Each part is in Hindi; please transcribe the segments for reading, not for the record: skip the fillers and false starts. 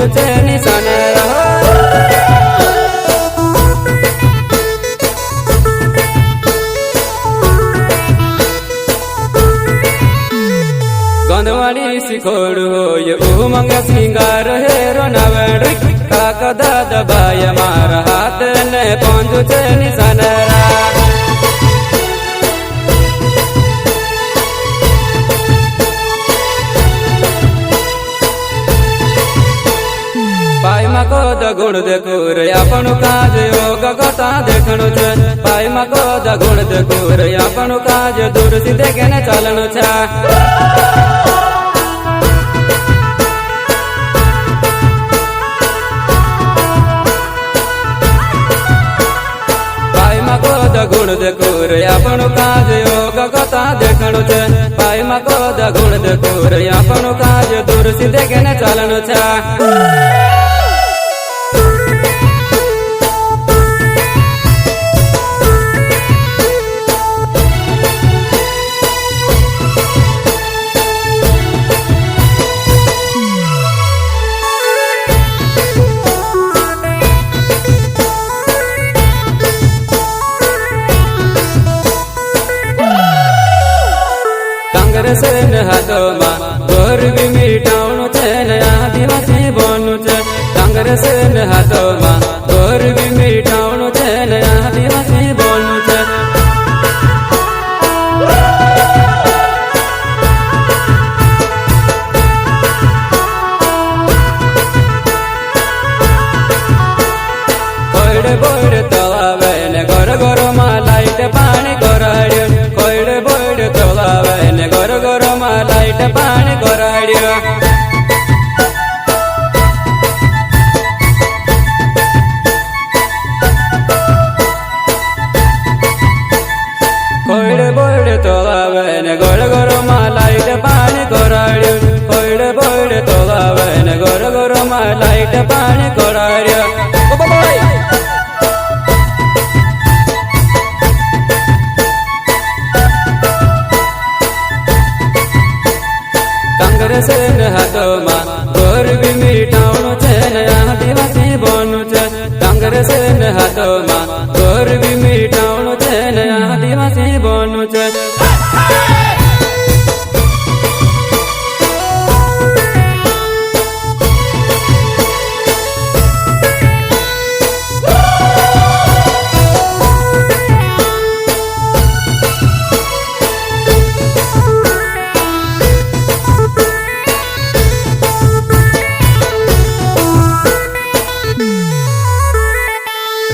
पहुंचू छे निशाने गंधवाड़ी शिखोड़ हो ये उमंग सिंगार हेरो नवड़ काका दादा भाई मारा हाथ ने पहुंचू छे निशाने पाई मको द गुण देखूर अपन काज योग कथा देखणु छे पाई मको द गुण देखूर अपन काज दूर से देखे चालणु छे गुण देखूर अपन काज योग कथा देखणु छे पाई मको द गुण देखूर अपन काज दूर से देखे चालणु छे कांग्रेस ने हाथों में गरीबी मिटावनु छे ने आदिवासी बनू छे कांग्रेस ने हाथों में गरीबी मिटावनु छे ने आदिवासी बनू छे कोयडे बोयडे तलावे ने घर घर में लाइट पानी कराड्यो कोयडे बोयडे तलावे ने घर घर में लाइट पानी कराड्यो कोयडे बोयडे तलावे ने घर घर में लाइट पानी कराड्यो कोयडे बोयडे तलावे ने घर घर में लाइट पानी कराड्यो कांग्रेस ने हाथों में गरीबी मिटावनु छे ने आदिवासी बनू छे कांग्रेस ने हाथों में गरीबी मिटावनु छे ने आदिवासी बनू छे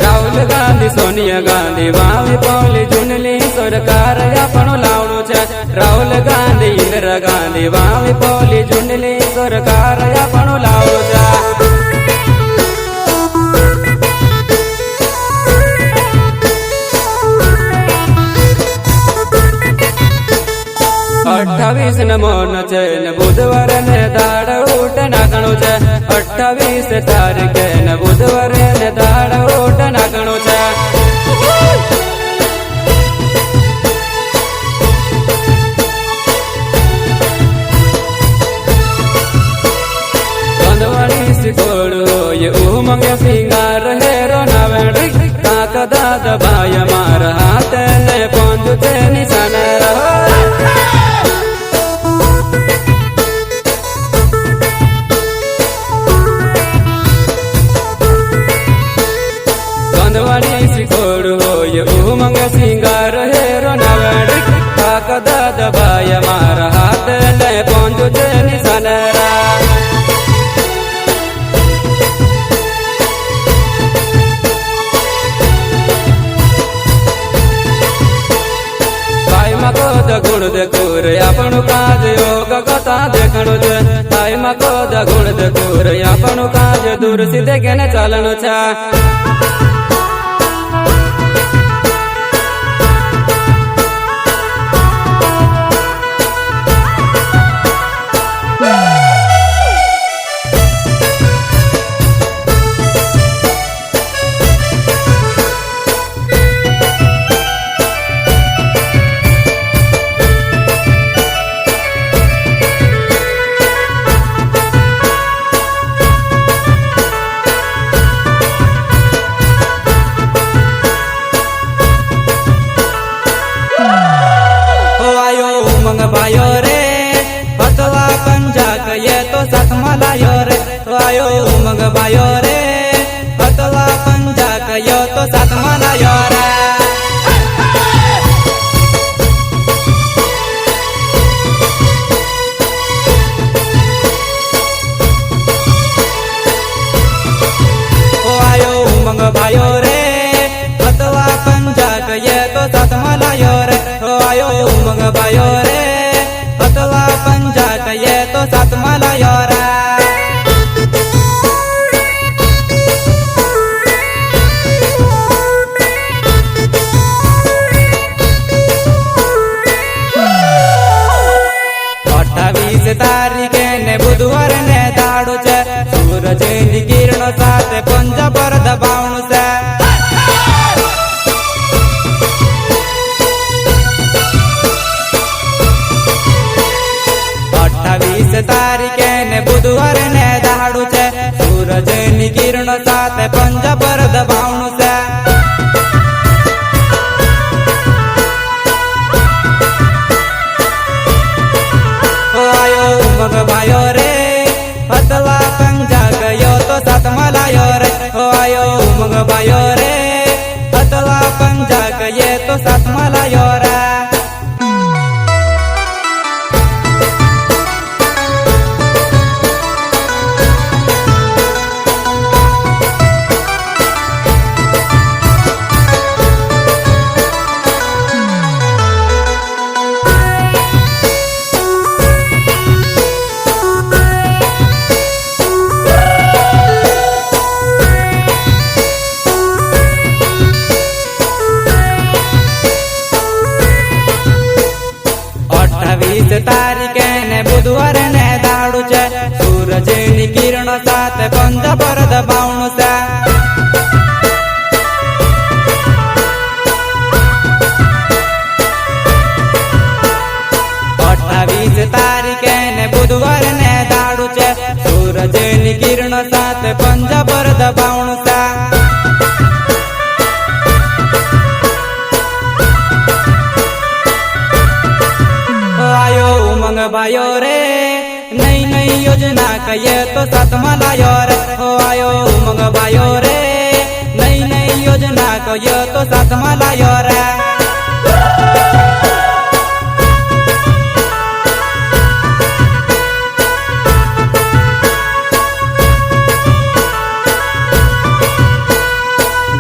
राहुल गांधी सोनिया गांधी वावी पौली जुनली सरकार अपन लावणु छे राहुल गांधी इंदिरा गांधी वावी पौली जुनली सरकार अपन लावणु छे 28 न मोन छे ने बुधवार ने दाड़ उठ नाखणु छे 28 तारीखे ने बुधवार ने दाड़ उठ नाखणु छे गंधवाड़ी शिखोड़ हो ये उमंग सिंगार हेरो नवेड़ काका दादा भाई मारा हाथ ने पहुंचू छे निशाने शिखोड़ हो ये उमंग सिंगार हेरो नवेड़ काका दादा भाई मारा हाथ ने पहुंचू छे निशाने भाई मको द गुण देखूर अपन काज योग कथा देखणु छे भाई मको द गुण देखूर अपन काज दूर से देखे चालणु छे सातमा लायो रे आयो उमंग भायो रे पतला पंजा कयो तो सातमा लायो रे उमंग भायो रे पतला पंजा कये तो सातमा लायो रे आयो उमंग भायो रे पतला पंजा कये तो सातमा लायो रे तारीखे ने बुधवार ने दाड़ू छे सूरज नी किरण साथ पंजा पर दबावणु छे 28 तारीखे ने बुधवार ने दाड़ू छे सूरज नी किरण साथ पंजा पर दबावणु छे उमंग भायो रे पतला पंजा गयो तो सातमा लायो रे आयो उमंग भायो रे पतला पंजा गये तो सातमा लायो रे तारीखे ने बुधवार ने दाड़ू छे सूरज नी किरण साथ पंजा पर दबावणु छे 28 तारीखे ने बुधवार ने दाड़ू छे सूरज नी किरण साथ पंजा पर दबावणु छे आयो उमंग भायो रे नई नई योजना कये तो सातमा लायो रे आयो उमंग भायो रे नई नई योजना कये तो सातमा लायो रे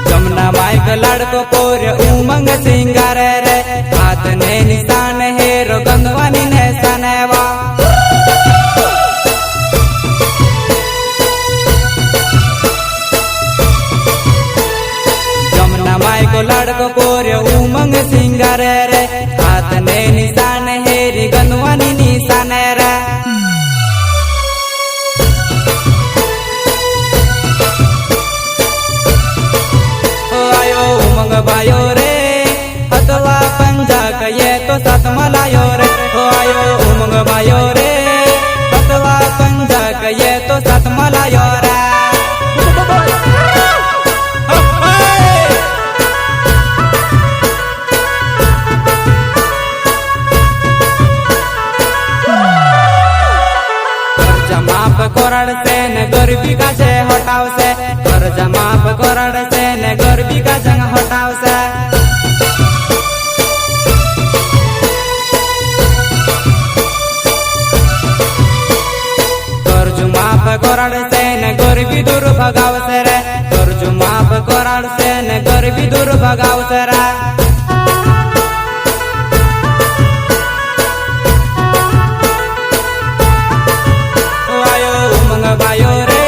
जमुना माइक लड़को पोर उमंग सिंगारे रे हाथ ने निशान हेरो गंगवानी ने सनेवा जमुना माई को लड़को कोरे उमंग सिंगारे रे हाथ ने निशान हेरी गंगवानी निशान रे आयो उमंग भायो रे पतला पंजा कये तो सातमा लायो रे आयो उमंग भायो रे पतला पंजा कये तो सातमा लायो रे कर्जा माफ कोरड़ से ने गरीबी का जे हटावसे कर्जा माफ कोरड़ से ने गरीबी का जंग हटावसे कोराड़ से ने गरीबी दूर भगावसे रे कर्ज माफ कोराड़ से ने गरीबी दूर भगावसे रे आयो उमंग भायो रे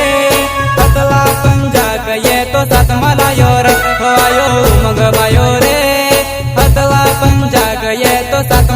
पतला पंजा कये तो सातमा लायो रे आयो उमंग भायो रे पतला पंजा कये तो सातमा